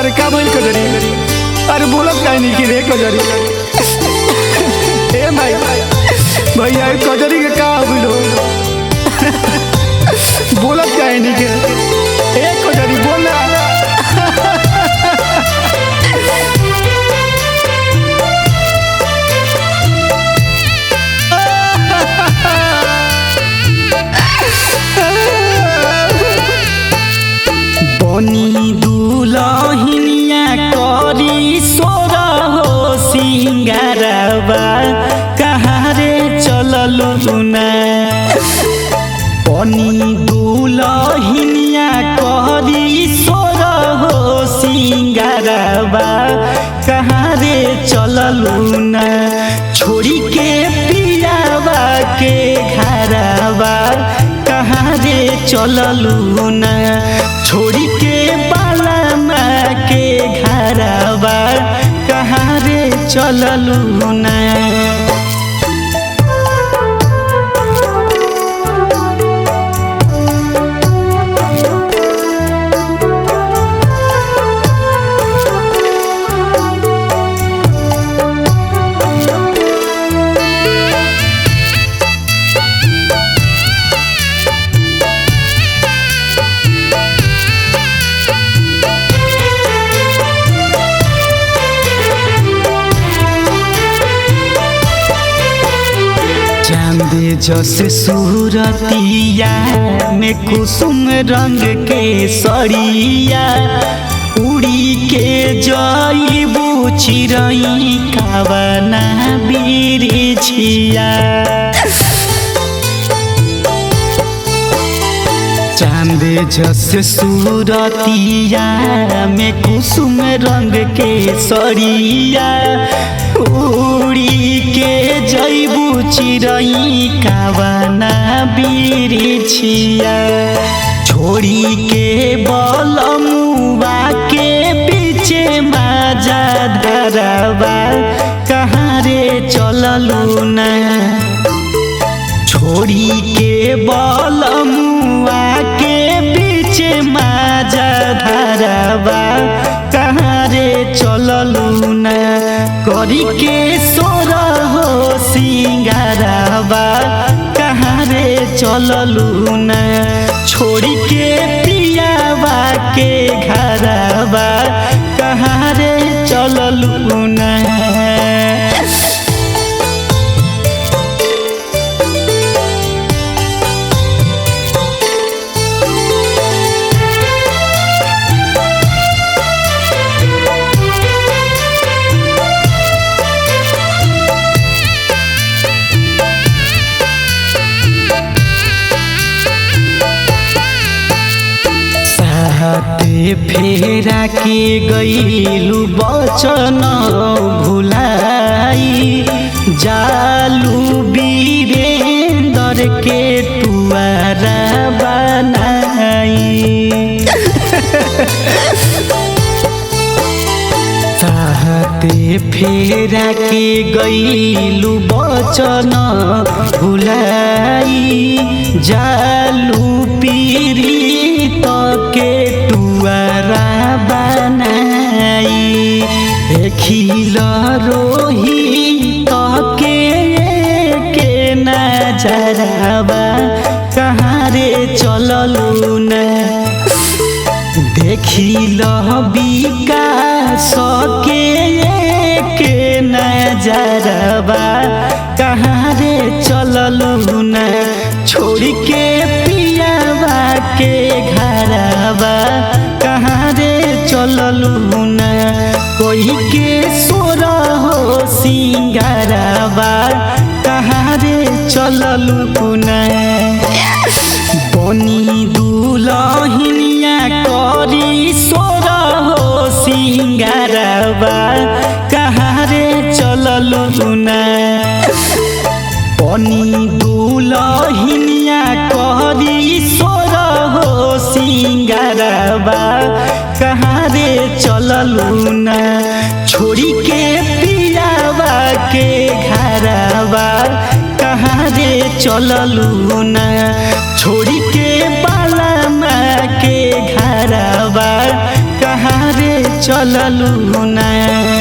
अरे का भइल कजरी? अरे बोलत काहे नहीं कि रे कजरी? ए भाई भैया कजरी के का भइल हो? बोलत काहे नहीं कि ए कजरी बोल ना। बनी दुलहिनिया करी सोरा हो सिंगारबा कहाँ रे चललु ना। बनी दुलहिनिया करी सोरा हो सिंगारबा कहाँ रे चललु ना। छोड़ी के पियावा के घरबा कहाँ रे चललु ना। छोड़ी के बालामा के घरबा कहाँ रे चललु ना। चांदे जैसे सूरतिया में कुसुम रंग के सड़िया उड़ी के जाइबू चिरई कावना बिरिछिया। चांदे जैसे सूरतिया में कुसुम रंग के सड़िया उड़ी के जइबू चिरई कावना बिरिछिया। छोड़ी के बलमुआ के पीछे माजा धरबा कहाँ रे चललु ना। छोड़ी के बलमुआ के पीछे माजा धरबा कहाँ रे चललु ना। करी के सोरा हो सिंगारबा कहाँ रे चललु ना। छोड़ी के पियावा के घरबा कहाँ रे चललु ना। हाथे फेरा के गईलू बचन भुलाई जालू वीरेंद्र के टुआरा बनाई। हाथे फेरा के गईलू बचन भुलाई जालू पीरी के टुआरा बनाई। देखिल रोही के नजरबा कहाँ रे चललु ना। देखिल विकास के नजरबा कहाँ रे चललु ना। छोड़ के पियावा के घरबा कहाँ रे चललु ना। कोई के सोरा हो सिंगारबा कहाँ रे चललु ना। बनी दुलहिनिया करी सोरा हो सिंगारबा कहाँ रे चललु ना। बनी दुलहिनिया करी सोरा हो सिंगारबा कहाँ रे चललु ना। छोड़ी के पियावा के घरबा कहाँ रे चललु ना। छोड़ी के बालामा के घरबा कहाँ रे चललू ना।